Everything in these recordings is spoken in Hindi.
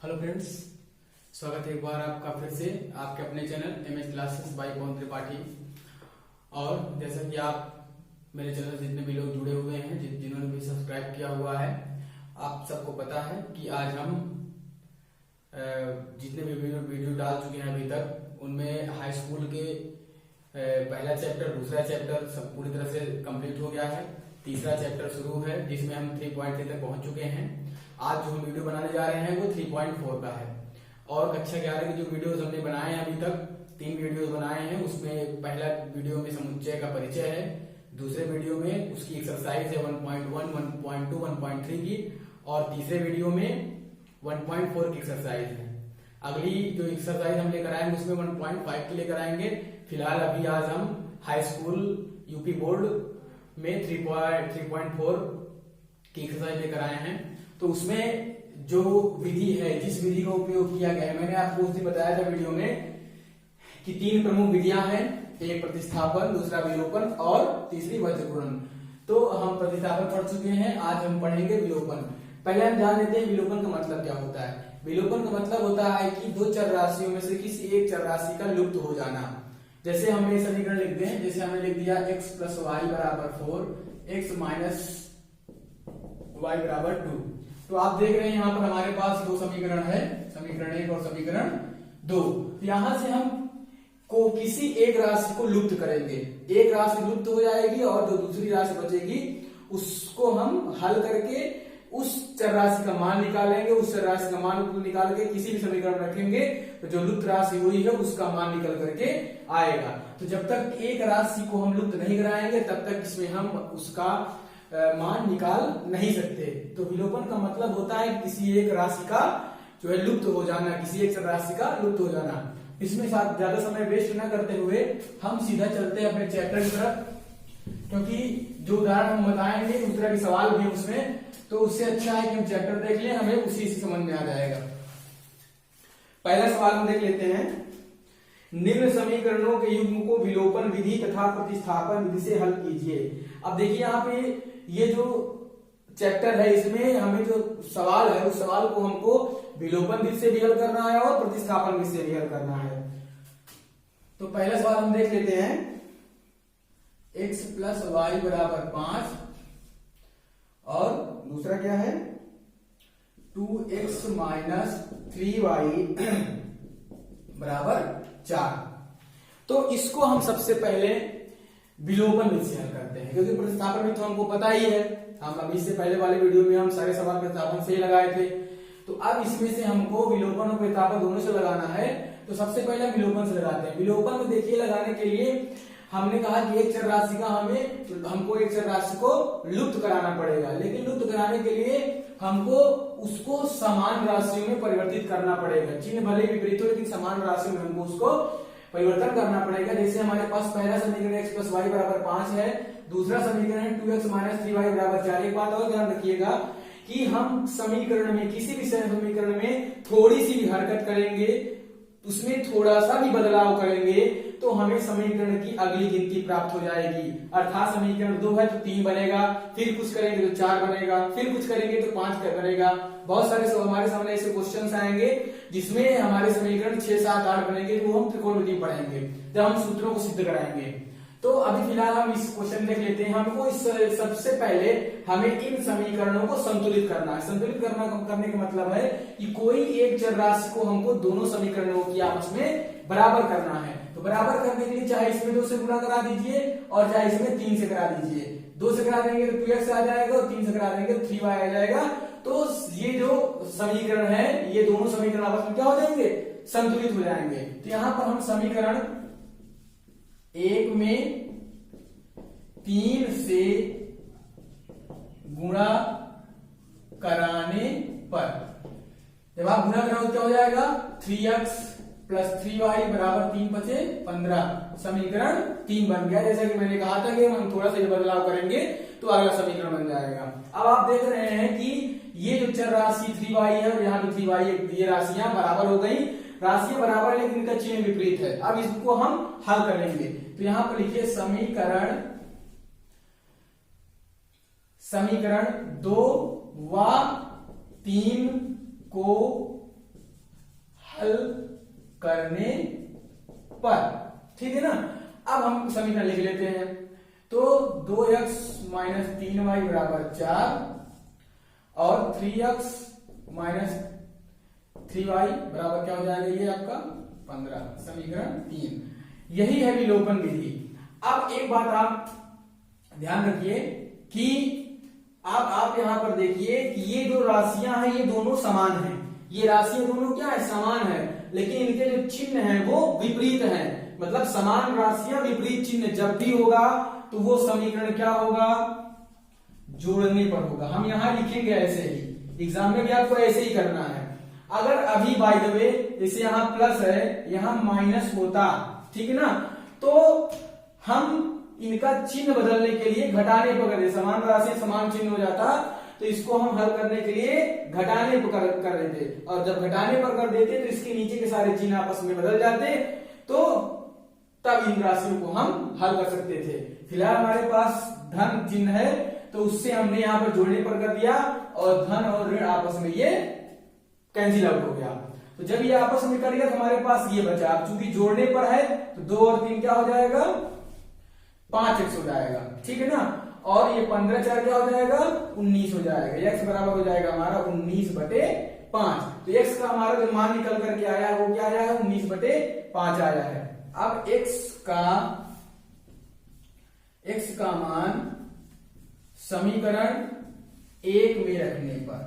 हेलो फ्रेंड्स, स्वागत है एक बार आपका फिर से आपके अपने चैनल एमएस क्लासेस बाय पवन त्रिपाठी। और जैसा कि आप मेरे चैनल जितने भी लोग जुड़े हुए हैं, जिन्होंने भी सब्सक्राइब किया हुआ है, आप सबको पता है कि आज हम जितने भी वीडियो डाल चुके हैं अभी तक, उनमें हाई स्कूल के पहला चैप्टर, दूसरा चैप्टर सब पूरी तरह से कंप्लीट हो गया है। तीसरा चैप्टर शुरू है जिसमें हम 3.3 तक पहुंच चुके हैं। आज जो हम वीडियो बनाने जा रहे हैं वो 3.4 का है। और कक्षा 11 की जो वीडियोस हमने बनाए हैं अभी तक, 3 वीडियोस बनाए हैं। उसमें पहला वीडियो में समुच्चय का परिचय है, दूसरे वीडियो में उसकी एक्सरसाइज है 1.1, 1.2, 1.3 की, और तीसरे वीडियो में 1.4 की एक्सरसाइज है। अगली जो एक्सरसाइज हम लेकर आएंगे उसमें 1.5 की लेकर आएंगे। फिलहाल अभी आज हम हाई स्कूल यूपी बोर्ड में 3.4 की एक्सरसाइज लेकर आए हैं। तो उसमें जो विधि है, जिस विधि का उपयोग किया गया है, मैंने आपको उस दिन बताया था वीडियो में कि 3 प्रमुख विधियां हैं, एक प्रतिस्थापन, दूसरा विलोपन और तीसरी वज्रगुणन। तो हम प्रतिस्थापन पढ़ चुके हैं, आज हम पढ़ेंगे विलोपन। पहले हम जान लेते हैं विलोपन का मतलब क्या होता है। विलोपन का मतलब होता है कि दो चर राशियों में से किसी एक चर राशि का लुप्त हो जाना। जैसे हमने समीकरण लिख दें, जैसे हमने लिख दिया x प्लस वाई बराबर 4, x माइनस वाई बराबर 2। तो आप देख रहे हैं यहाँ पर हमारे पास दो समीकरण है, समीकरण 1 और समीकरण 2। यहां से हम को किसी एक राशि को लुप्त करेंगे, एक राशि लुप्त हो जाएगी और जो दूसरी राशि बचेगी उसको हम हल करके उस चर राशि का मान निकालेंगे। उस चर राशि का मान निकाल के किसी भी समीकरण में रखेंगे तो जो लुप्त राशि हुई है उसका मान निकल करके आएगा। तो जब तक एक राशि को हम लुप्त नहीं कराएंगे तब तक इसमें हम उसका मान निकाल नहीं सकते। तो विलोपन का मतलब होता है किसी एक राशि का जो है लुप्त हो जाना, किसी एक राशि का लुप्त हो जाना। इसमें साथ ज्यादा समय वेस्ट न करते हुए हम सीधा चलते हैं अपने चैप्टर की तरफ, क्योंकि जो उदाहरण हम बताएंगे उस तरह के सवाल भी उसमें, तो उससे अच्छा है कि हम चैप्टर देख लें, हमें उसी से समझ में आ जाएगा। पहला सवाल हम देख लेते हैं। निम्न समीकरणों के युग्म को विलोपन विधि तथा प्रतिस्थापन विधि से हल कीजिए। अब देखिए यहाँ पे ये जो चैप्टर है, इसमें हमें जो सवाल है उस सवाल को हमको विलोपन विधि से भी हल करना है और प्रतिस्थापन विधि से भी हल करना है। तो पहला सवाल हम देख लेते हैं। x प्लस वाई बराबर 5 और दूसरा क्या है 2x माइनस 3y बराबर 4। तो इसको हम सबसे पहले विलोपन विधि से हल करते हैं, क्योंकि प्रतिस्थापन में तो हमको पता ही है, हम अभी से पहले वाले वीडियो में हम सारे सवाल प्रतिस्थापन से ही लगाए थे। तो अब इसमें से हमको विलोपन और प्रतिस्थापन दोनों से लगाना है। तो सबसे पहले विलोपन से लगाते हैं। विलोपन में देखिए लगाने के लिए हमने कहा कि एक चर राशि का हमको एक चर राशि को लुप्त कराना पड़ेगा, लेकिन लुप्त कराने के लिए हमको उसको समान राशियों में परिवर्तित करना पड़ेगा। चिन्ह भले विपरीत हो लेकिन समान राशियों में हमको उसको परिवर्तन करना पड़ेगा। जैसे हमारे पास पहला समीकरण x प्लस वाई बराबर 5 है, दूसरा समीकरण है 2x माइनस 3y बराबर 4। एक बात और ध्यान रखिएगा कि हम समीकरण में, किसी भी समीकरण में थोड़ी सी भी हरकत करेंगे, उसमें थोड़ा सा भी बदलाव करेंगे तो हमें समीकरण की अगली गिनती प्राप्त हो जाएगी। अर्थात समीकरण 2 है तो 3 बनेगा, फिर कुछ करेंगे तो 4 बनेगा, फिर कुछ करेंगे तो 5 बनेगा। बहुत सारे हमारे सामने ऐसे क्वेश्चंस आएंगे जिसमें हमारे समीकरण 6, 7, 8 बनेंगे। वो हम त्रिकोणमिति पढ़ेंगे जब हम सूत्रों को सिद्ध कराएंगे। तो अभी फिलहाल हम इस क्वेश्चन देख लेते हैं। हमको इस सबसे पहले हमें इन समीकरणों को संतुलित करना है। संतुलित करने का मतलब है कि कोई एक चर राशि को हमको दोनों समीकरणों की आपस में बराबर करना है। तो बराबर करने के लिए चाहे इसमें 2 से गुणा करा दीजिए और चाहे इसमें 3 से करा दीजिए। 2 से करा देंगे तो 2x आ जाएगा और 3 से करा देंगे तो 3y आ जाएगा। तो ये जो समीकरण है, ये दोनों समीकरण आपस में क्या हो जाएंगे, संतुलित हो जाएंगे। तो यहां पर हम समीकरण 1 में 3 से गुणा कराने पर, जब आप गुणा कराओ क्या हो जाएगा, 3x प्लस 3y बराबर 3 बचे 15। समीकरण 3 बन गया। जैसा कि मैंने कहा था कि हम थोड़ा सा बदलाव करेंगे तो अगला समीकरण बन जाएगा। अब आप देख रहे हैं कि ये जो चर राशि 3y है और यहाँ भी 3y है, ये राशियां बराबर हो गई। राशियां बराबर है लेकिन इनका चिन्ह विपरीत है। अब इसको हम हल कर लेंगे। तो यहां पर लिखिए समीकरण 2 व 3 को हल करने पर, ठीक है ना। अब हम समीकरण लिख लेते हैं। तो 2x माइनस 3y बराबर 4 और 3x माइनस 3y बराबर क्या हो जाएगा, ये आपका 15, समीकरण 3। यही है विलोपन विधि। अब एक बात आप ध्यान रखिए कि आप यहां पर देखिए कि ये दो राशियां हैं, ये दोनों समान हैं। ये राशियां दोनों क्या है, समान है, लेकिन इनके जो चिन्ह हैं वो विपरीत हैं। मतलब समान राशियां विपरीत चिन्ह जब भी होगा तो वो समीकरण क्या होगा, जोड़ने पर होगा। हम यहां लिखेंगे ऐसे ही, एग्जाम में भी आपको ऐसे ही करना है। अगर अभी बाय द वे जैसे यहां प्लस है, यहां माइनस होता, ठीक है ना, तो हम इनका चिन्ह बदलने के लिए घटाने पर कर दे, समान राशि समान चिन्ह हो जाता, तो इसको हम हल करने के लिए घटाने पर कर देते, और जब घटाने पर कर देते तो इसके नीचे के सारे चिन्ह आपस में बदल जाते, तो तब इन राशियों को हम हल कर सकते थे। फिलहाल हमारे पास धन चिन्ह है, तो उससे हमने यहाँ पर जोड़ने पर कर दिया, और धन और ऋण आपस में ये कैंसिल आउट हो गया। तो जब ये आपस में कर दिया तो हमारे पास ये बचा। अब चूंकि जोड़ने पर है तो 2 और 3 क्या हो जाएगा, 5x हो जाएगा, ठीक है ना। और ये 15 4 क्या हो जाएगा, 19 हो जाएगा। x बराबर हो जाएगा हमारा 19/5। तो x का हमारा जो मान निकल करके आया है वो क्या आया है, 19/5 आया है। अब x का मान समीकरण 1 में रखने पर,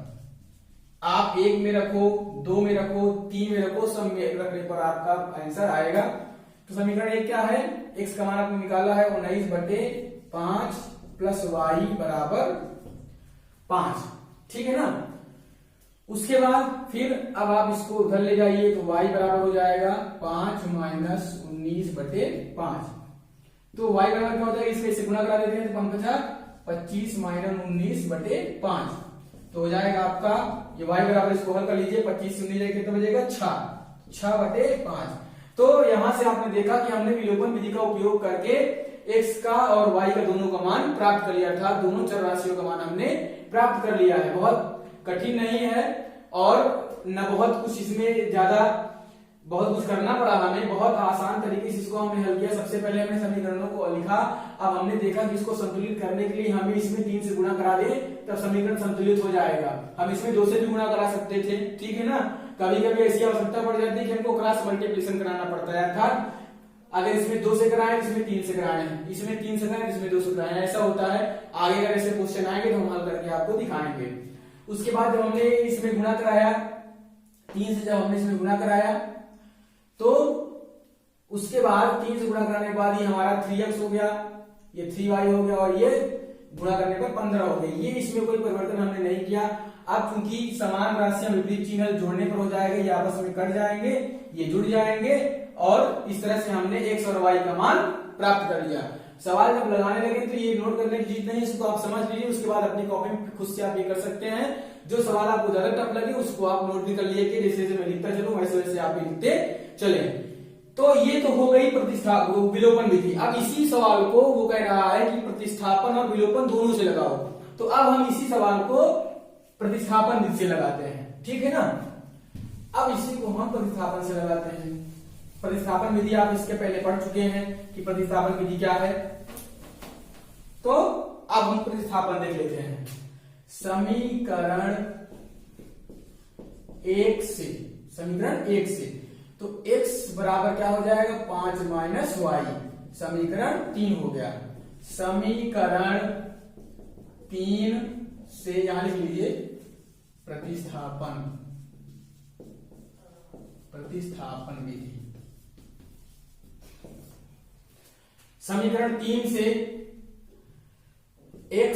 आप 1 में रखो, 2 में रखो, 3 में रखो, सब में रखने पर आपका आंसर आएगा। तो समीकरण 1 क्या है, x का मान आपने निकाला है 19/5 प्लस y बराबर 5, ठीक है ना। उसके बाद फिर अब आप इसको उधर ले जाइए तो y बराबर हो जाएगा 5 माइनस 19/5। तो y बराबर क्या हो जाएगा, इससे गुणा करा देते हैं तो 25 माइनस 19/5, तो हो जाएगा आपका ये y बराबर, इसको हल कर लीजिए, 25 से 19 कितना बचेगा, 6/5। तो यहां से आपने देखा कि हमने विलोपन विधि का उपयोग करके x का और y का दोनों का मान प्राप्त कर लिया था। दोनों चर राशियों का मान हमने प्राप्त कर लिया है। बहुत कठिन नहीं है और न बहुत कुछ इसमें ज्यादा बहुत कुछ करना पड़ा हमें, बहुत आसान तरीके से इसको हमने हल किया। सबसे पहले हमने समीकरणों को लिखा, अब हमने देखा कि इसको संतुलित करने के लिए हमें इसमें 3 से गुणा करा दें तब समीकरण संतुलित हो जाएगा। हम इसमें 2 से भी गुणा करा सकते थे, ठीक है ना। कभी कभी ऐसी आवश्यकता पड़ जाती है कि हमको क्रॉस मल्टीप्लिकेशन कराना पड़ता है, अर्थात अगर इसमें 2 से कराएं इसमें 3 से कराएं, इसमें 3 से कराएं इसमें 2 से कराएं, ऐसा होता है। आगे अगर ऐसे क्वेश्चन आएंगे तो हम हल करके आपको दिखाएंगे। उसके बाद जब हमने इसमें गुणा कराया 3 से, जब हमने इसमें गुणा कराया तो उसके बाद 3 से गुणा कराने के बाद ये हमारा 3x हो गया, ये 3y हो गया, और ये गुणा करने पर 15 हो गई। ये इसमें कोई परिवर्तन हमने नहीं किया। अब चूंकि समान राशियां विपरीत चिन्ह जोड़ने पर हो जाएगा, ये आपस में कट जाएंगे, ये जुड़ जाएंगे, और इस तरह से हमने x और y का मान प्राप्त कर लिया। सवाल जब लगाने लगे तो ये नोट करने की चीज नहीं, इसको आप समझ लीजिए, उसके बाद अपनी कॉपी में खुद से आप ये कर सकते हैं। जो सवाल आपको ज्यादा टफ लगे उसको आप नोट भी कर लिए कि जैसे जैसे मैं लिखता चलूं वैसे वैसे आप भी लिखते चले। तो ये तो हो गई विलोपन विधि। अब इसी सवाल को वो कह रहा है कि प्रतिस्थापन और विलोपन दोनों से लगाओ, तो अब हम इसी सवाल को प्रतिस्थापन विधि से लगाते हैं, ठीक है ना। अब इसी को हम प्रतिस्थापन से लगाते हैं। प्रतिस्थापन विधि आप इसके पहले पढ़ चुके हैं कि प्रतिस्थापन विधि क्या है, तो अब हम प्रतिस्थापन देख लेते हैं। समीकरण 1 से तो x बराबर क्या हो जाएगा, 5 माइनस y, समीकरण 3 हो गया। समीकरण 3 से यहां लिख लीजिए प्रतिस्थापन विधि। समीकरण 3 से x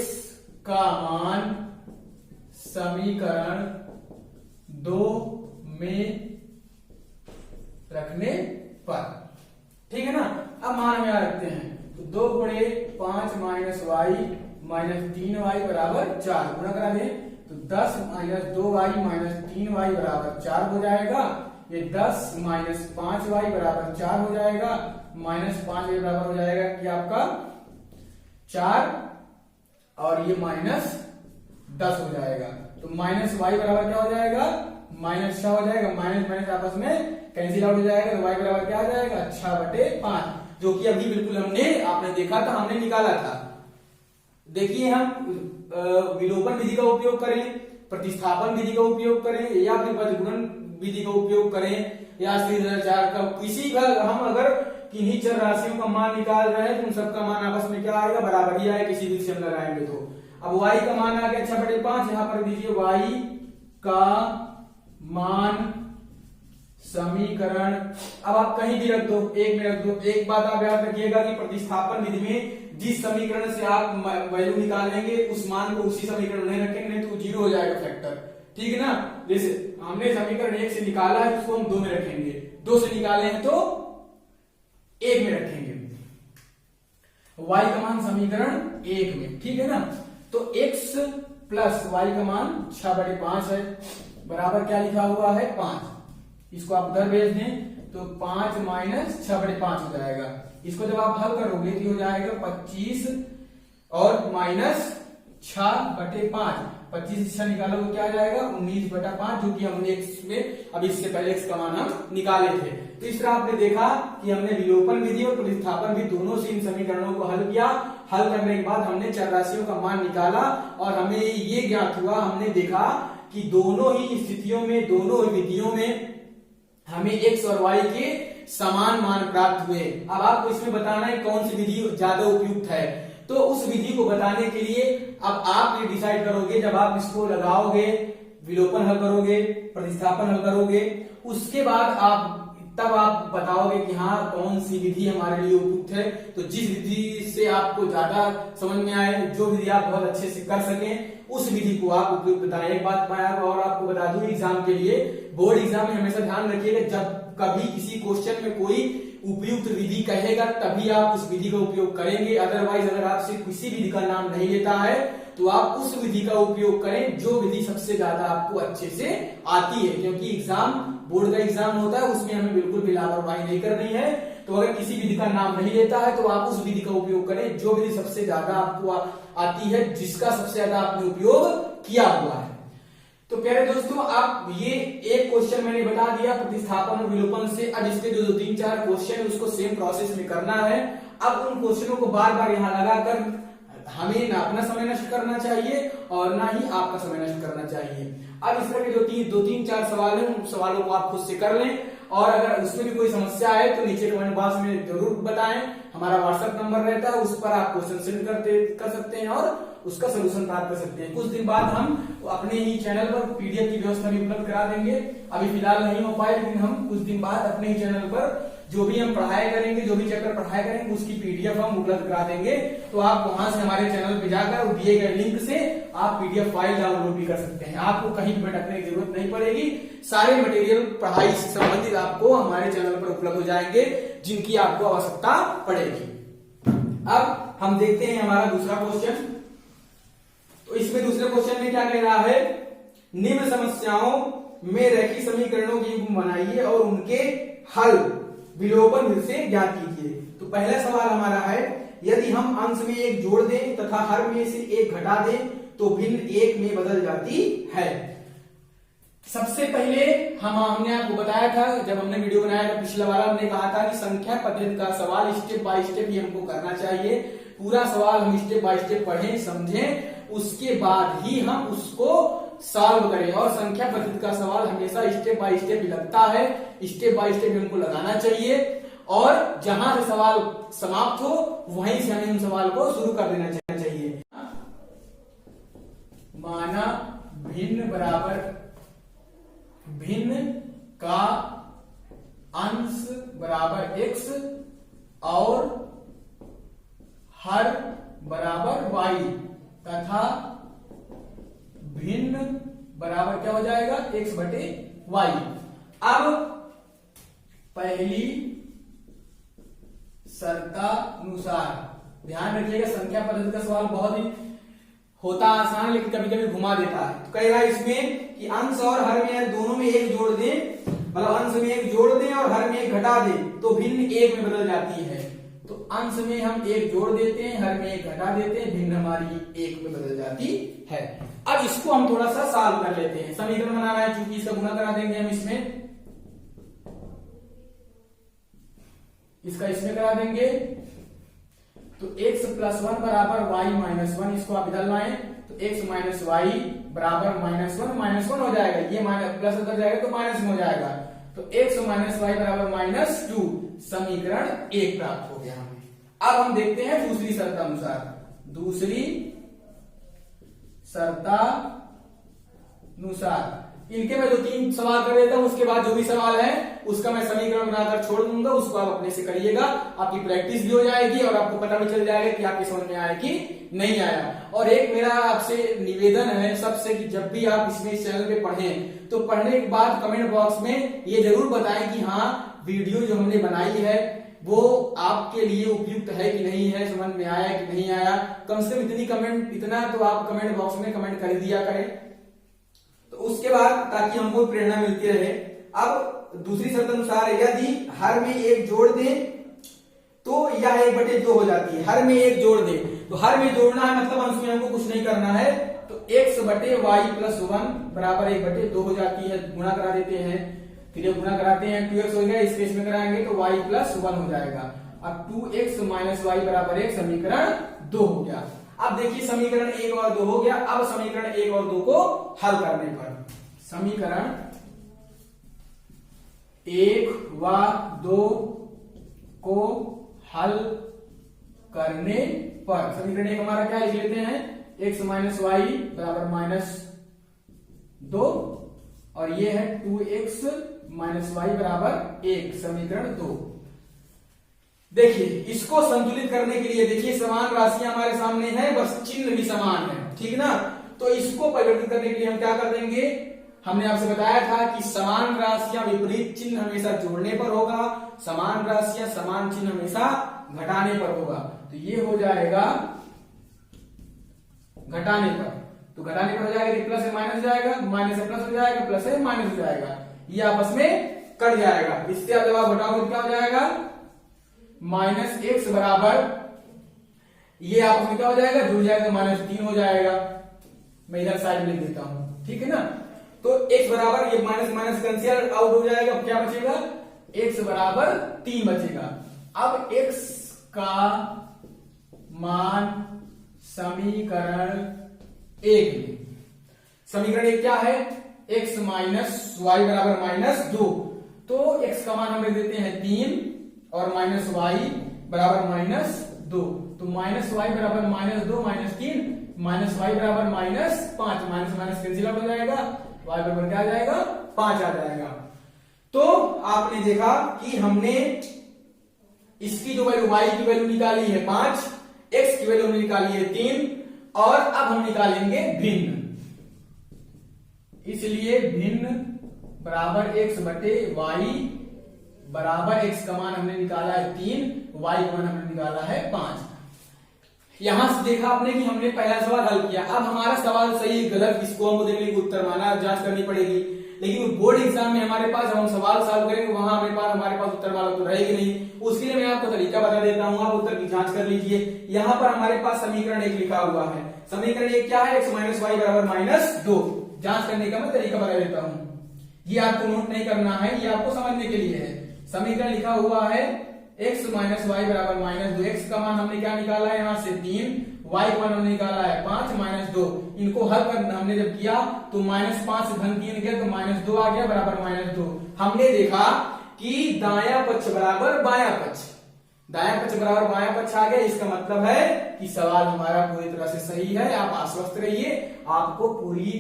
का मान समीकरण 2 में रखने पर, ठीक है ना। अब मान हम यहां रखते हैं, तो 2 गुणे 5 माइनस y माइनस 3y बराबर 4 गुणा करा दें तो 10 माइनस 2y माइनस 3y बराबर 4 हो जाएगा। ये 10 माइनस 5y बराबर 4 हो जाएगा, माइनस 5y बराबर हो जाएगा कि आपका 4, और ये माइनस 10 हो जाएगा। तो माइनस y बराबर क्या हो जाएगा, माइनस 6 हो जाएगा, माइनस माइनस आपस में कैंसिल आउट हो जाएगा, तो y बराबर क्या आ जाएगा 6/5, जो कि अभी बिल्कुल आपने देखा था, हमने निकाला था। देखिए हम विलोपन विधि का उपयोग करें, प्रतिस्थापन विधि का उपयोग करें, या फिर बजगुणन विधि का उपयोग करें, या स्थिराचार का, किसी का हम अगर किन्हीं चर राशियों का मान निकाल रहे हैं तो उन सबका मान आपस में क्या आएगा, बराबर ही आएगा, किसी भी से हम लगाएंगे तो। अब y का मान आ गया 6/5, यहां पर दीजिए y का मान समीकरण, अब आप कहीं भी रख दो, एक में रख दो। एक बात आप याद रखिएगा कि प्रतिस्थापन विधि में जिस समीकरण से आप वैल्यू निकालेंगे उस मान को उसी समीकरण में रखेंगे, नहीं तो 0 हो जाएगा फैक्टर, ठीक है ना। जैसे हमने समीकरण 1 से निकाला है, उसको हम 2 में रखेंगे, 2 से निकाले हैं तो 1 में रखेंगे, y का मान समीकरण 1 में, ठीक है ना। तो x प्लस y का मान 6/5 है, बराबर क्या लिखा हुआ है 5, इसको आप उधर भेज दें तो 5 माइनस 6/5 हो जाएगा। इसको जब आप हल करोगे तो हो जाएगा 25 और माइनस 6/5, 25 से 6 निकालोगे क्या आ जाएगा 19/5, जो कि हमने x में अभी इससे पहले x का मान हम निकाले थे। तो इस तरह आपने देखा कि हमने विलोपन विधि और प्रतिस्थापन विधि दोनों से इन समीकरणों को हल किया। हल करने के बाद हमने चर राशियों का मान निकाला और हमें ये ज्ञात हुआ, हमने देखा कि दोनों ही स्थितियों में, दोनों ही विधियों में हमें x और y के समान मान प्राप्त हुए। अब आपको इसमें बताना है कौन सी विधि ज्यादा उपयुक्त है, तो उस विधि को बताने के लिए अब आप ये डिसाइड करोगे, जब आप इसको लगाओगे, विलोपन हल करोगे, प्रतिस्थापन हल करोगे, उसके बाद तब आप बताओगे कि हाँ कौन सी विधि हमारे लिए उपयुक्त है। तो जिस विधि से आपको ज्यादा समझ में आए, जो विधि आप बहुत अच्छे से कर सकें, उस विधि को आप उपयुक्त बताएं। एक बात मैं और आपको बता दूं, एग्जाम के लिए, बोर्ड एग्जाम में हमेशा ध्यान रखिएगा, जब कभी किसी क्वेश्चन में कोई उपयुक्त विधि कहेगा तभी आप उस विधि का उपयोग करेंगे, अदरवाइज अगर आपसे किसी विधि का नाम नहीं लेता है तो आप उस विधि का उपयोग करें जो विधि सबसे ज्यादा आपको अच्छे से आती है, क्योंकि एग्जाम, बोर्ड का एग्जाम होता है, उसमें हमें बिल्कुल भी लापरवाही नहीं करनी है। तो अगर किसी विधि का नाम नहीं लेता है तो आप उस विधि का उपयोग करें जो विधि सबसे ज्यादा आपको आती है, जिसका सबसे ज्यादा आपने उपयोग किया हुआ है। तो प्यारे दोस्तों, आप ये एक क्वेश्चन मैंने बता दिया प्रतिस्थापन और विलोपन से। अब इसके जो 2-3-4 क्वेश्चन है उसको सेम प्रोसेस में करना है। अब उन क्वेश्चनों को बार बार यहाँ लगाकर हमें ना अपना समय नष्ट करना चाहिए और ना ही आपका समय नष्ट करना चाहिए। अब इस तरह के 2-3-4 सवाल हैं, उन सवालों को आप खुद से कर लें, और अगर उसमें भी कोई समस्या है तो नीचे कमेंट बॉक्स में जरूर बताएं। हमारा व्हाट्सएप नंबर रहता है, उस पर आप क्वेश्चन सेंड कर सकते हैं और उसका सोल्यूशन प्राप्त कर सकते हैं। कुछ दिन बाद हम अपने ही चैनल पर पीडीएफ की व्यवस्था भी उपलब्ध करा देंगे। अभी फिलहाल नहीं हो पाए, लेकिन हम कुछ दिन बाद अपने ही चैनल पर जो भी हम पढ़ाई करेंगे, जो भी चैप्टर पढ़ाई करेंगे, उसकी पीडीएफ हम उपलब्ध करा देंगे। तो आप वहां से हमारे चैनल पे जाकर दिए गए लिंक से आप पीडीएफ फाइल डाउनलोड भी कर सकते हैं। आपको कहीं भी भटकने की जरूरत नहीं पड़ेगी। सारे मटेरियल पढ़ाई से संबंधित आपको हमारे चैनल पर उपलब्ध हो जाएंगे, जिनकी आपको आवश्यकता पड़ेगी। अब हम देखते हैं हमारा दूसरा क्वेश्चन। तो इसमें दूसरे क्वेश्चन में क्या कह रहा है, निम्न समस्याओं में रैखिक समीकरणों की युग्म बनाइए और उनके हल विलोपन विधि से ज्ञात कीजिए। तो पहला सवाल हमारा है, यदि हम अंश में 1 जोड़ दें तथा हर में से 1 घटा दें तो भिन्न 1 में बदल जाती है। सबसे पहले हमने आपको बताया था, जब हमने वीडियो बनाया था पिछला वाला, हमने कहा था कि संख्या पद्धति का सवाल स्टेप बाय स्टेप ही हमको करना चाहिए। पूरा सवाल हम स्टेप बाय स्टेप पढ़ें, समझें, उसके बाद ही हम उसको सॉल्व करें। और संख्या पद्धति का सवाल हमेशा स्टेप बाय स्टेप ही लगता है, स्टेप बाय स्टेप हमको लगाना चाहिए, और जहां से सवाल समाप्त हो वहीं से हमें उन सवाल को शुरू कर देना चाहिए। माना भिन्न बराबर भिन्न का अंश बराबर x और हर बराबर y तथा भिन्न बराबर क्या हो जाएगा x/y। अब पहली शर्तानुसार ध्यान रखिएगा, संख्या पद्धति का सवाल बहुत ही होता आसान है, लेकिन कभी कभी घुमा देता है। तो कह रहा है इसमें कि अंश और हर में दोनों में 1 जोड़ दें, मतलब अंश में 1 जोड़ दें और हर में 1 घटा दें तो भिन्न 1 में बदल जाती है। तो अंश में हम एक जोड़ देते हैं, हर में एक घटा देते हैं, भिन्न हमारी एक में बदल जाती है। अब इसको हम थोड़ा सा सॉल्व कर लेते हैं। समीकरण बनाना है, चूंकि इसका गुना करा देंगे हम इसमें, इसका इसमें करा देंगे। तो x प्लस 1 बराबर y माइनस 1, इसको आप इधर लाएं तो x माइनस वाई बराबर माइनस वन हो जाएगा। ये माइनस प्लस उधर जाएगा तो माइनस में हो जाएगा। तो x माइनस वाई बराबर -2, समीकरण 1 प्राप्त हो गया हमें। अब हम देखते हैं दूसरी शर्तानुसार। दूसरी शर्तानुसार इनके मैं 2-3 सवाल कर देता हूं, उसके बाद जो भी सवाल है उसका मैं समीकरण बनाकर छोड़ दूंगा, उसको आप अपने से करिएगा। आपकी प्रैक्टिस भी हो जाएगी और आपको पता भी चल जाएगा कि आपकी समझ में आया कि नहीं आया। और एक मेरा आपसे निवेदन है सबसे कि जब भी आप इसमें इस चैनल पे पढ़ें तो पढ़ने के बाद कमेंट बॉक्स में ये जरूर बताएं कि हाँ वीडियो जो हमने बनाई है वो आपके लिए उपयुक्त है कि नहीं है, समझ में आया कि नहीं आया। कम से कम इतना तो आप कमेंट बॉक्स में कमेंट कर दिया करें, तो उसके बाद ताकि हमको प्रेरणा मिलती रहे। अब दूसरी शर्त अनुसार यदि हर में एक जोड़ दें तो यह 1/2 हो जाती है। हर में एक जोड़ दें तो हर में जोड़ना है, मतलब अंश में हमको कुछ नहीं करना है। तो x बटे वाई प्लस 1 बराबर 1/2 हो जाती है। गुणा करा देते हैं, फिर ये गुणा कराते हैं, 2x हो गया, इस केस में कराएंगे तो y प्लस 1 हो जाएगा। अब 2x माइनस वाई बराबर 1, समीकरण 2 हो गया। अब देखिए समीकरण 1 और 2 हो गया। अब समीकरण 1 और 2 को हल करने पर, समीकरण 1 व 2 को हल करने पर समीकरण 1 हमारा क्या लिख लेते हैं, x माइनस वाई बराबर -2 और ये है 2x माइनस वाई बराबर 1, समीकरण 2। देखिए इसको संतुलित करने के लिए देखिए समान राशियां हमारे सामने हैं, बस चिन्ह भी समान है, ठीक ना। तो इसको परिवर्तित करने के लिए हम क्या कर देंगे, हमने आपसे बताया था कि समान राशियां विपरीत चिन्ह हमेशा जोड़ने पर होगा, समान राशियां समान चिन्ह हमेशा घटाने पर होगा। तो ये हो जाएगा घटाने पर, तो घटाने पर हो जाएगा कि प्लस से माइनस हो जाएगा, माइनस से प्लस हो जाएगा, प्लस से माइनस हो जाएगा, ये आपस में कट जाएगा। इससे आप जब घटाओगे तो क्या हो जाएगा, -x बराबर ये आपस में क्या हो जाएगा, जुड़ जाएगा, -3 हो जाएगा। मैं इधर साइड में लिख देता हूं, ठीक है ना। तो x बराबर ये माइनस कैंसिल आउट हो जाएगा, क्या बचेगा, x बराबर 3 बचेगा। अब x का मान समीकरण 1 में, समीकरण 1 क्या है, x माइनस वाई बराबर -2, तो x का मान हम लिख देते हैं 3 और माइनस वाई बराबर -2, तो माइनस वाई बराबर -2 -3 माइनस वाई बराबर -5, माइनस कैंसिल आउट हो जाएगा, y बराबर क्या आ जाएगा, 5 आ जाएगा। तो आपने देखा कि हमने इसकी जो वैल्यू y की वैल्यू निकाली है 5, x की वैल्यू निकाली है 3 और अब हम निकालेंगे भिन्न। इसलिए भिन्न बराबर x बटे वाई बराबर x का मान हमने निकाला है 3, y का मान हमने निकाला है 5। यहां से देखा आपने कि हमने पहला सवाल हल किया। अब हमारा सवाल सही गलत इसको हमको देखने की उत्तर माना जांच करनी पड़ेगी, लेकिन बोर्ड एग्जाम में हमारे पास जब हम सवाल सॉल्व करेंगे वहां हमारे पास उत्तर वाला तो रहेगी नहीं। उसके लिए मैं आपको तरीका बता देता हूं, आप उत्तर की जांच कर लीजिए। यहाँ पर हमारे पास समीकरण 1 लिखा हुआ है, समीकरण 1 क्या है, x माइनस वाई बराबर -2। जांच करने का मैं तरीका बता देता हूं, ये आपको नोट नहीं करना है, ये आपको समझने के लिए है। समीकरण लिखा हुआ है x माइनस वाई बराबर -2, x का मान हमने क्या निकाला है यहाँ से 3, y का मान हमने निकाला है 5 -2। इनको हल करना हमने जब किया तो -5 से धन 3 गया तो -2 आ गया बराबर -2। हमने देखा कि दायां पक्ष बराबर बायां पक्ष, दायां पक्ष बराबर बायां पक्ष आ गया। इसका मतलब है कि सवाल हमारा पूरी तरह से सही है। आप आश्वस्त रहिए, आपको पूरी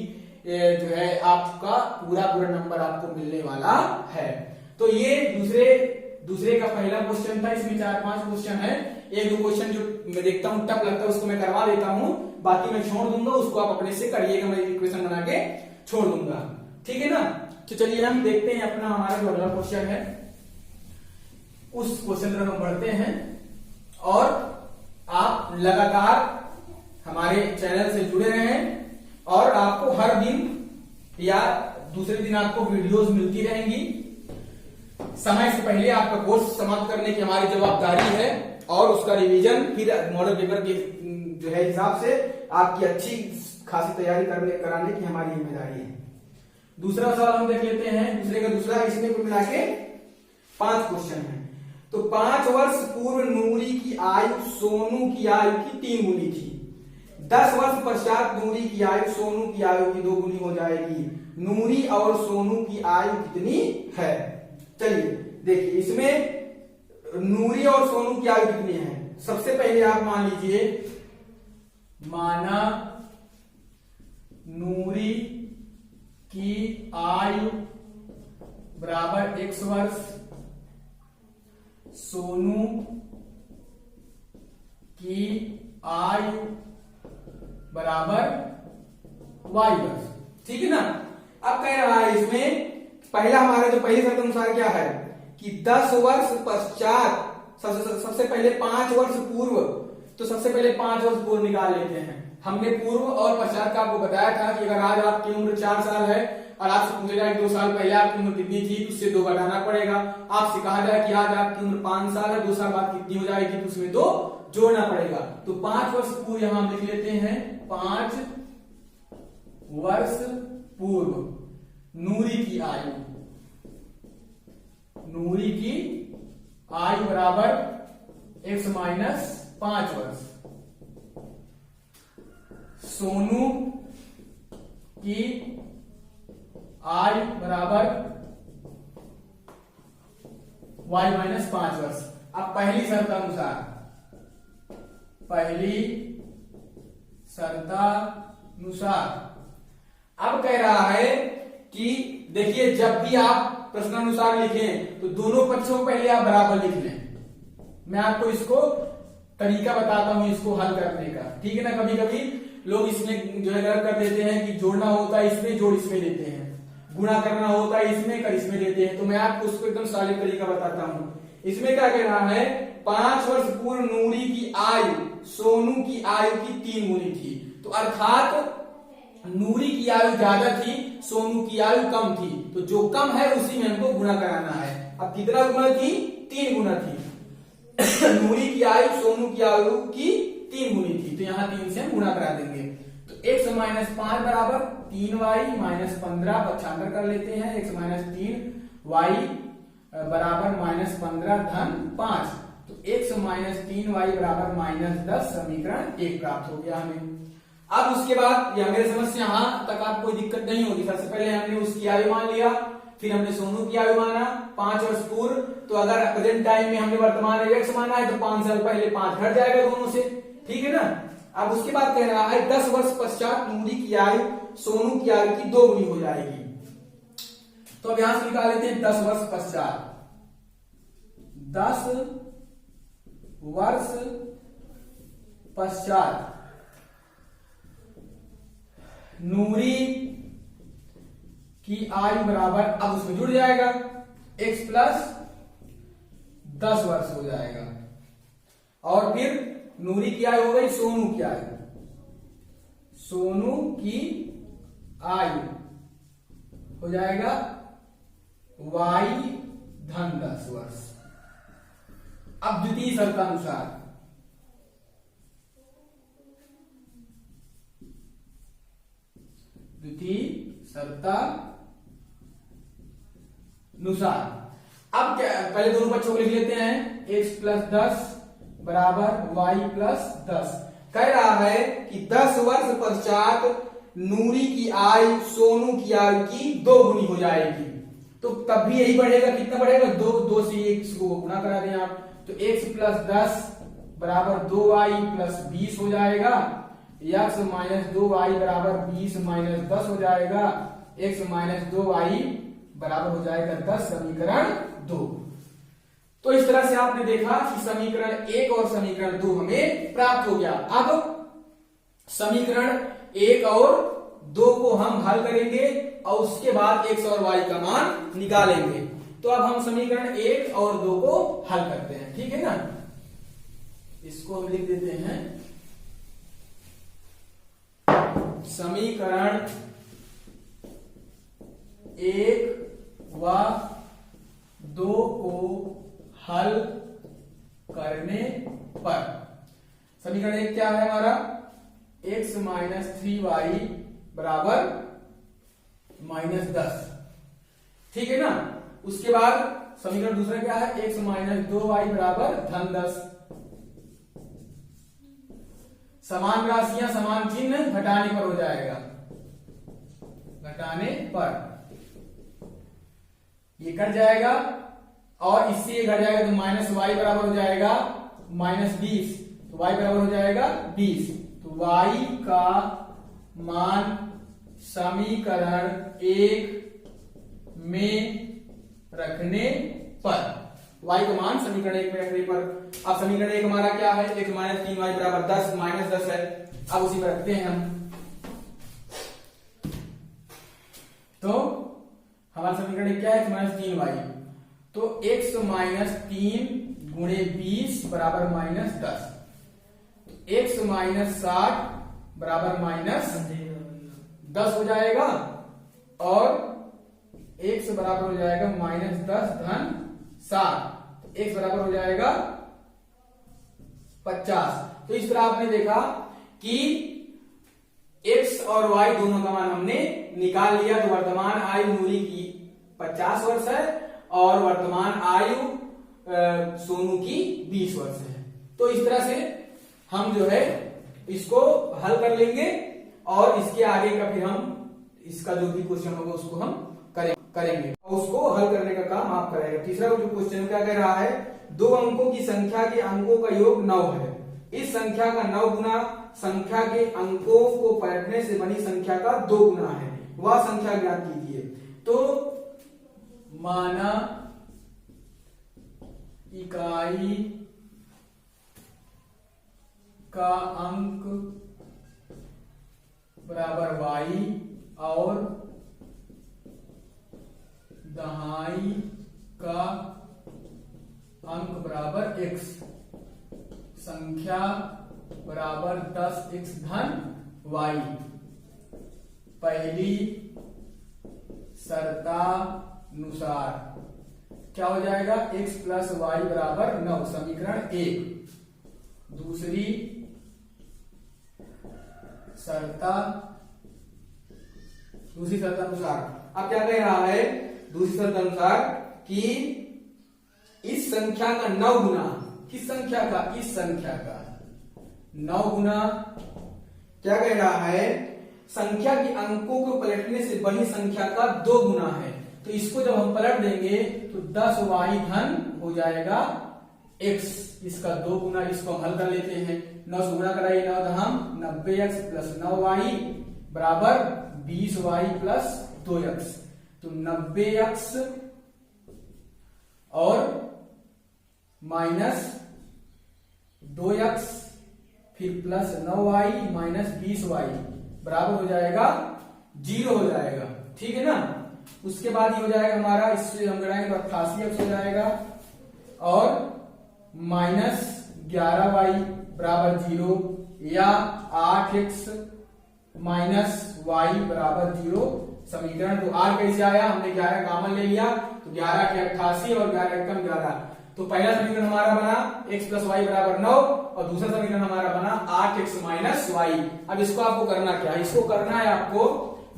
जो है आपका पूरा नंबर आपको मिलने वाला है। तो ये दूसरे का पहला क्वेश्चन था, इसमें 4-5 क्वेश्चन है। 1-2 क्वेश्चन जो मैं देखता हूं टफ लगता है उसको मैं करवा देता हूं, बाकी मैं छोड़ दूंगा, उसको आप अपने से करिएगा, मैं इक्वेशन बना के छोड़ दूंगा, ठीक है ना। तो चलिए हम देखते हैं अपना हमारा जो अगला क्वेश्चन है उस क्वेश्चन तरफ हम बढ़ते हैं। और आप लगातार हमारे चैनल से जुड़े रहें और आपको हर दिन या दूसरे दिन आपको वीडियोस मिलती रहेंगी। समय से पहले आपका कोर्स समाप्त करने की हमारी जवाबदारी है। और उसका रिवीजन फिर मॉडल पेपर के जो है हिसाब से आपकी अच्छी खासी तैयारी कराने की हमारी जिम्मेदारी है। दूसरा सवाल हम देख लेते हैं, दूसरे का दूसरा, इसमें कुल मिला के 5 क्वेश्चन है। तो 5 वर्ष पूर्व नूरी की आयु सोनू की आयु की 3 गुनी थी। 10 वर्ष पश्चात नूरी की आयु सोनू की आयु की 2 गुनी हो जाएगी। नूरी और सोनू की आयु कितनी है? चलिए देखिए, इसमें नूरी और सोनू की आयु कितनी है। सबसे पहले आप मान लीजिए, माना नूरी की आयु बराबर x वर्ष, सोनू की आयु बराबर y वर्ष, ठीक है ना। अब कह रहा है इसमें पहला हमारा जो पहली शर्त अनुसार क्या है कि 10 वर्ष पश्चात, सबसे पहले 5 वर्ष पूर्व, तो सबसे पहले 5 वर्ष पूर्व निकाल लेते हैं। हमने पूर्व और पश्चात का आपको बताया था कि अगर आज आपकी उम्र 4 साल है और आपसे पूछा जाए 2 साल पहले आपकी उम्र कितनी थी, तो उससे 2 घटाना पड़ेगा। आपसे कहा जाए कि आज आपकी उम्र 5 साल है, 2 साल बाद कितनी हो जाएगी, तो उसमें 2 जोड़ना पड़ेगा। तो 5 वर्ष पूर्व यहां लिख लेते हैं, 5 वर्ष पूर्व नूरी की आयु, नूरी की आयु बराबर x माइनस 5 वर्ष, सोनू की आयु बराबर y माइनस 5 वर्ष। अब पहली शर्तानुसार, अब कह रहा है कि देखिए, जब भी आप प्रश्नानुसार लिखें तो दोनों पक्षों को पहले आप बराबर लिख लें। मैं आपको इसको तरीका बताता हूं इसको हल करने का, ठीक है ना। कभी कभी लोग इसमें जो है गलत कर देते हैं कि जोड़ना होता है इसमें, जोड़ इसमें लेते हैं, गुणा करना होता है इसमें, कर इसमें लेते हैं। तो मैं आपको उसको एकदम सालिक तरीका बताता हूं। इसमें क्या कह रहा है, 5 वर्ष पूर्व नूरी की आयु सोनू की आयु की 3 गुनी थी। तो अर्थात नूरी की आयु ज्यादा थी, सोनू की आयु कम थी। तो जो कम है उसी में हमको गुणा कराना है। अब कितना गुना थी? 3 गुना थी। नूरी की आयु सोनू की आयु की 3 गुनी थी, तो यहाँ 3 से हम गुणा करा देंगे। तो x माइनस 5 बराबर 3y माइनस 15, पक्षांतर कर लेते हैं, x माइनस 3y बराबर माइनस 15 धन 5। तो x माइनस 3y बराबर माइनस 10, समीकरण 1 प्राप्त हो गया हमें। अब उसके बाद या मेरे समझ से यहां तक आपको कोई दिक्कत नहीं होगी। सबसे पहले हमने उसकी आयु मान लिया, फिर हमने सोनू की आयु माना 5 वर्ष पूर्व। तो अगर प्रेजेंट टाइम में हमने वर्तमान x माना है तो 5 साल पहले 5 घट जाएगा दोनों से, ठीक है ना। अब उसके बाद कह रहा है 10 वर्ष पश्चात नूरी की आयु सोनू की आयु की 2 गुनी हो जाएगी। तो अब यहां से निकाल लेते हैं 10 वर्ष पश्चात। 10 वर्ष पश्चात नूरी की आयु बराबर, अब उसमें जुड़ जाएगा x प्लस 10 वर्ष हो जाएगा, और फिर नूरी की आयु हो गई सोनू की आयु, सोनू की आयु हो जाएगा y धन 10 वर्ष। अब द्वितीय शर्तानुसार, द्वितीय शर्तानुसार अब क्या, पहले दोनों पक्षों को लिख लेते हैं, x प्लस 10 बराबर y प्लस 10। कह रहा है कि 10 वर्ष पश्चात नूरी की आयु सोनू की आयु की 2 गुनी हो जाएगी। तो तब भी यही बढ़ेगा, कितना बढ़ेगा? 2 से x को गुणा करा दें आप, तो x प्लस 10 बराबर 2y प्लस 20 हो जाएगा। x माइनस 2y बराबर 20 माइनस 10 हो जाएगा। x माइनस 2y बराबर हो जाएगा 10, समीकरण 2। तो इस तरह से आपने देखा कि समीकरण 1 और समीकरण 2 हमें प्राप्त हो गया। अब समीकरण 1 और 2 को हम हल करेंगे और उसके बाद x और y का मान निकालेंगे। तो अब हम समीकरण 1 और 2 को हल करते हैं, ठीक है ना। इसको हम लिख देते हैं, समीकरण 1 व 2 को हल करने पर। समीकरण 1 क्या है हमारा, x माइनस 3y बराबर -10, ठीक है ना। उसके बाद समीकरण दूसरा क्या है, x माइनस 2y बराबर -10। समान राशियां समान चिन्ह घटाने पर हो जाएगा, घटाने पर ये कट जाएगा और इससे ये घट जाएगा तो -y बराबर हो जाएगा -20, तो y बराबर हो जाएगा 20। तो y का मान समीकरण 1 में रखने पर, y का मान समीकरण 1 में रखने पर। अब समीकरण 1 हमारा क्या है, x माइनस 3y बराबर 10 -10 है। अब उसी पर रखते हैं हम, तो हमारा समीकरण 1 क्या है, x माइनस 3y, तो x माइनस 3 गुणे 20 बराबर -10, x माइनस 60 बराबर -10 हो जाएगा और x बराबर हो जाएगा -10 धन 60, x बराबर हो जाएगा 50। तो इस तरह आपने देखा कि x और y दोनों का मान हमने निकाल लिया। तो वर्तमान आयु नूरी की 50 वर्ष है और वर्तमान आयु सोनू की 20 वर्ष है। तो इस तरह से हम जो है इसको हल कर लेंगे और इसके आगे का फिर हम इसका जो भी क्वेश्चन होगा उसको हम करेंगे और उसको हल करने का काम आप करेंगे। तीसरा जो क्वेश्चन क्या कह रहा है, 2 अंकों की संख्या के अंकों का योग 9 है। इस संख्या का 9 गुना संख्या के अंकों को पलटने से बनी संख्या का 2 गुना है, वह संख्या ज्ञात कीजिए। तो माना इकाई का अंक बराबर y और दहाई का अंक बराबर x, संख्या बराबर 10x धन y। पहली शर्तानुसार क्या हो जाएगा, x प्लस y बराबर 9, समीकरण 1। दूसरी शर्तानुसार अब क्या कह रहा है, दूसरी शर्तानुसार कि इस संख्या का 9 गुना, किस संख्या का, इस संख्या का 9 गुना क्या कह रहा है, संख्या के अंकों को पलटने से बनी संख्या का 2 गुना है। तो इसको जब हम पलट देंगे तो 10y धन हो जाएगा x, इसका 2 गुना, इसको हम हल कर लेते हैं। 9 से गुणा कराइए, 9 हम 90x प्लस 9y बराबर 20y प्लस 2x। तो 90x और माइनस 2x फिर प्लस 9y माइनस 20y बराबर हो जाएगा 0 हो जाएगा, ठीक है ना। उसके बाद ये हो जाएगा हमारा, इससे हम घटाएंगे तो 88x हो जाएगा और माइनस 11y बराबर 0 या 8x माइनस y बराबर 0 समीकरण। तो r कैसे आया, हमने 11 कॉमन ले लिया तो 11 के 88 और 11 कम 11। तो पहला समीकरण हमारा बना x प्लस वाई बराबर 9 और दूसरा समीकरण हमारा बना 8x माइनस वाई। अब इसको आपको करना क्या है, इसको करना है आपको,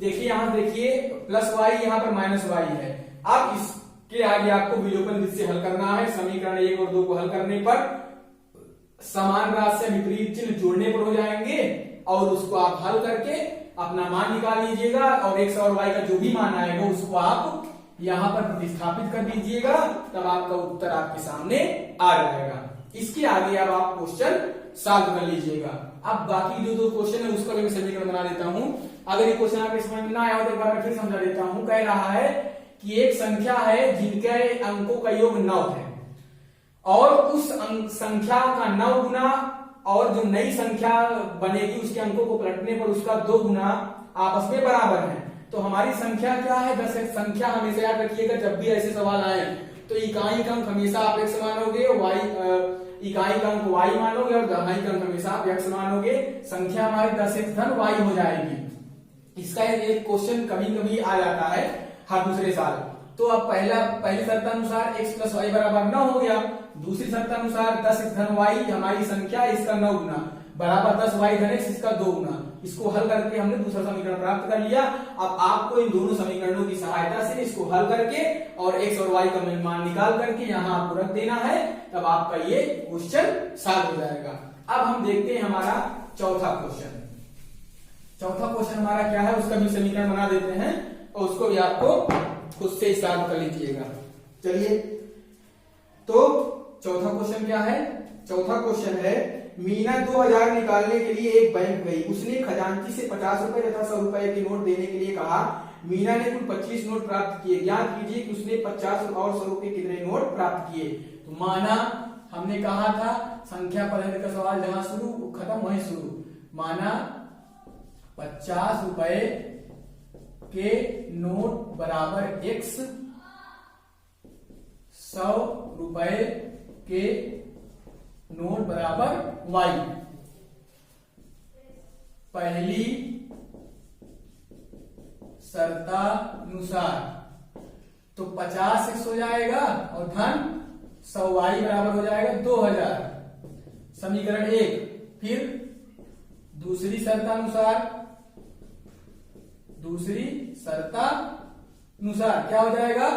देखिए यहां देखिए प्लस वाई यहाँ पर माइनस वाई है। अब इसके आगे आपको विलोपन विधि से हल करना है। समीकरण 1 और 2 को हल करने पर समान राशि से विपरीत चिन्ह जोड़ने पर हो जाएंगे और उसको आप हल करके अपना मान निकाल लीजिएगा और x और y का जो भी मान आएगा उसको आप यहां पर प्रतिस्थापित कर दीजिएगा, तब आपका उत्तर आपके सामने आ जाएगा। इसके आगे अब आप क्वेश्चन सॉल्व कर लीजिएगा। अब बाकी जो 2 क्वेश्चन है उसका भी मैं समीकरण बना देता हूं। अगर ये क्वेश्चन आपके समझ में ना आया हो तो एक बार मैं फिर समझा देता हूं। कह रहा है कि एक संख्या है जिनके अंकों का योग 9 है और उस संख्या का 9 गुना और जो नई संख्या बनेगी उसके अंकों को पलटने पर उसका 2 गुना आपस में बराबर है। तो हमारी संख्या क्या है, 10 संख्या हमेशा याद रखिएगा जब भी ऐसे सवाल आए तो इकाई का अंक हमेशा आप x मानोगे, इकाई का अंक y मानोगे और दहाई का अंक हमेशा आप x मानोगे। संख्या हमारी 10x धन y हो जाएगी। इसका एक क्वेश्चन कभी कभी आ जाता है हर दूसरे साल। तो अब पहली शर्तानुसार x प्लस वाई बराबर 9 हो गया। दूसरी शर्तानुसार 10x धन वाई हमारी संख्या इसका 9 गुना बराबर 10 वाई धन x इसका 2 गुना। इसको हल करके हमने दूसरा समीकरण प्राप्त कर लिया। अब आपको इन दोनों समीकरणों की सहायता से इसको हल करके और x और y का मान निकाल करके यहाँ आपको रख देना है, तब आपका ये क्वेश्चन सॉल्व हो जाएगा। अब हम देखते हैं हमारा चौथा क्वेश्चन। चौथा क्वेश्चन हमारा क्या है, उसका भी समीकरण बना देते हैं और उसको भी आपको खुद से सॉल्व कर लीजिएगा। चलिए, तो चौथा क्वेश्चन क्या है? चौथा क्वेश्चन है, मीना 2000 निकालने के लिए एक बैंक गई। उसने खजांची से 50 रुपए तथा 100 रुपए के नोट देने के लिए कहा। मीना ने कुल 25 नोट प्राप्त किए। ज्ञात कीजिए कि उसने 50 और 100 रुपए कितने नोट प्राप्त किए। तो माना हमने कहा था संख्या पढ़ने का सवाल जहां शुरू खत्म वहीं शुरू। माना 50 रुपए के नोट बराबर x, 100 रुपए के नोट बराबर y। पहली शर्तानुसार तो 50x हो जाएगा और धन 100y बराबर हो जाएगा 2000, समीकरण 1। फिर दूसरी शर्तानुसार क्या हो जाएगा,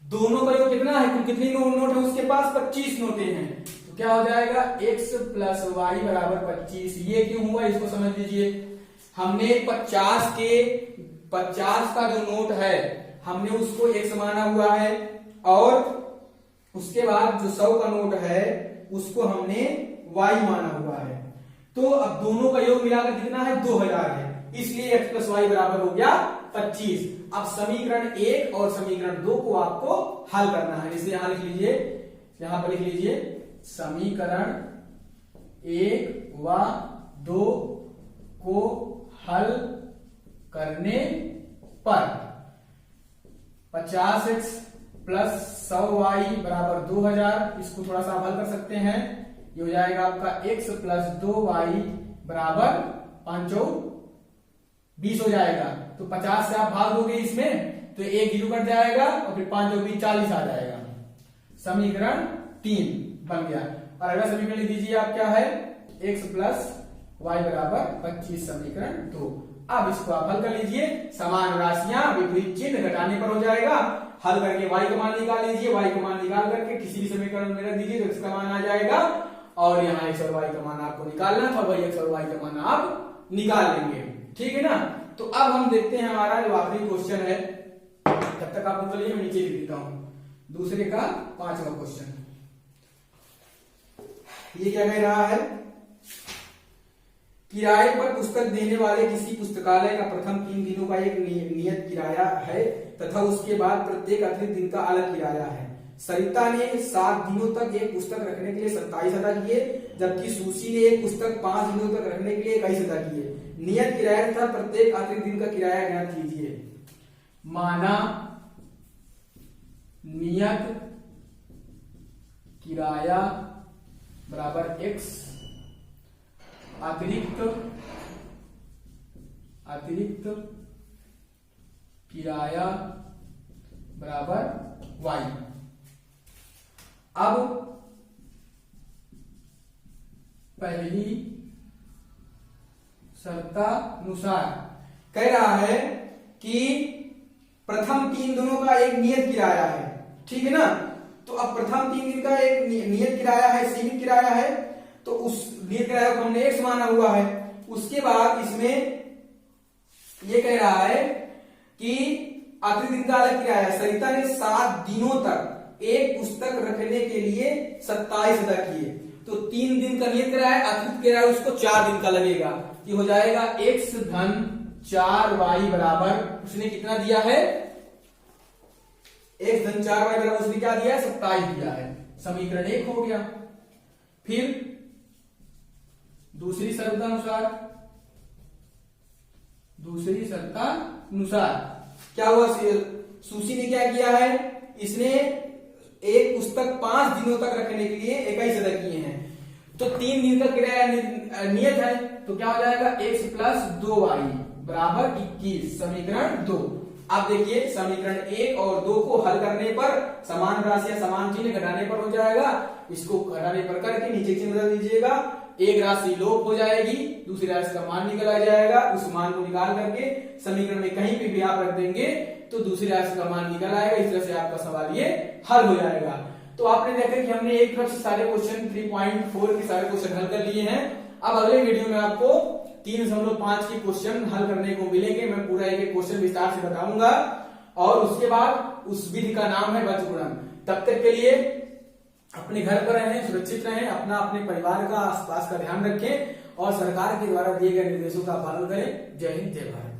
दोनों का योग कितना है, कुल कितनी नोट है उसके पास, 25 नोटें हैं। तो क्या हो जाएगा, x प्लस वाई बराबर 25। ये क्यों हुआ इसको समझ लीजिए। हमने 50 का जो नोट है हमने उसको x माना हुआ है और उसके बाद जो 100 का नोट है उसको हमने y माना हुआ है। तो अब दोनों का योग मिलाकर कितना है, 2000 है, इसलिए x प्लस वाई बराबर हो गया 25। अब समीकरण 1 और समीकरण 2 को आपको हल करना है, इसलिए यहां लिख लीजिए, यहां पर लिख लीजिए समीकरण 1 व 2 को हल करने पर 50x प्लस 100y बराबर 2000, इसको थोड़ा सा हल कर सकते हैं। ये हो जाएगा आपका x प्लस 2y बराबर 5 20 हो जाएगा। तो 50 से आप भाग दोगे इसमें तो 1 जीरो कट जाएगा और फिर 5 20 40 आ जाएगा। समीकरण 3 बन गया। और अगला समीकरण लिख दीजिए आप, क्या है, x प्लस y बराबर 25, समीकरण 2। अब इसको आप हल कर लीजिए। समान राशियां विपरीत चिन्ह घटाने पर हो जाएगा। हल करके y का मान निकाल लीजिए। y का मान निकाल करके किसी भी समीकरण में रख दीजिए तो इसका मान आ जाएगा और यहाँ x और y का मान आपको निकालना था, वही x और y का मान आप निकाल लेंगे। ठीक है ना। तो अब हम देखते हैं हमारा जो आखिरी क्वेश्चन है, तब तक आप चलिए मैं नीचे लिख देता हूं दूसरे का 5वां क्वेश्चन। ये क्या कह रहा है, किराए पर पुस्तक देने वाले किसी पुस्तकालय का प्रथम 3 दिनों का एक नियत किराया है तथा उसके बाद प्रत्येक अतिरिक्त दिन का अलग किराया है। सरिता ने 7 दिनों तक एक पुस्तक रखने के लिए 27 अदा किए, जबकि सुशी ने एक पुस्तक 5 दिनों तक रखने के लिए 21 अदा किए। नियत किराया तथा प्रत्येक अतिरिक्त दिन का किराया ज्ञात कीजिए। माना नियत किराया बराबर x, अतिरिक्त किराया बराबर y। अब पहली शर्तानुसार कह रहा है कि प्रथम 3 दिनों का एक नियत किराया है, ठीक है ना। तो अब प्रथम 3 दिन का एक नियत किराया है, सीमित किराया है, तो उस नियत किराया को हमने x माना हुआ है। उसके बाद इसमें ये कह रहा है कि अतिरिक्त दिन का अलग किराया है। सरिता ने 7 दिनों तक एक पुस्तक रखने के लिए 27 अदा किए, तो 3 दिन का नियत किराया, अतिरिक्त किराया उसको 4 दिन का लगेगा। ये हो जाएगा x धन 4y बराबर, उसने कितना दिया है, x धन 4y बराबर उसने क्या दिया है, 27 दिया है। समीकरण 1 हो गया। फिर दूसरी शर्तानुसार क्या हुआ, सुशी ने क्या किया है, इसने एक पुस्तक 5 दिनों तक रखने के लिए 21 अदा किए हैं, तो 3 दिन का किराया नियत है, तो क्या हो जाएगा x प्लस 2y बराबर 21, समीकरण 2। आप देखिए समीकरण 1 और 2 को हल करने पर समान राशि या समान चिन्ह घटाने पर हो जाएगा, इसको घटाने पर करके नीचे चिन्ह बदल दीजिएगा, एक राशि लोप हो जाएगी, दूसरी राशि का मान निकल आ जाएगा, उस मान को निकाल करके समीकरण में कहीं पे भी आप रख देंगे तो दूसरी राशि का मान निकल आएगा। इस तरह से आपका सवाल ये हल हो जाएगा। तो आपने देखा कि हमने एक तरफ से सारे क्वेश्चन 3.4 के सारे क्वेश्चन हल कर लिए हैं। अब अगले वीडियो में आपको 3.5 के क्वेश्चन हल करने को मिलेंगे। मैं पूरा एक क्वेश्चन विस्तार से बताऊंगा और उसके बाद उस विधि का नाम है बचगुणन। तब तक के लिए अपने घर पर रहें, सुरक्षित रहें, अपने परिवार का आसपास का ध्यान रखें और सरकार के द्वारा दिए गए निर्देशों का पालन करें। जय हिंद, जय भारत।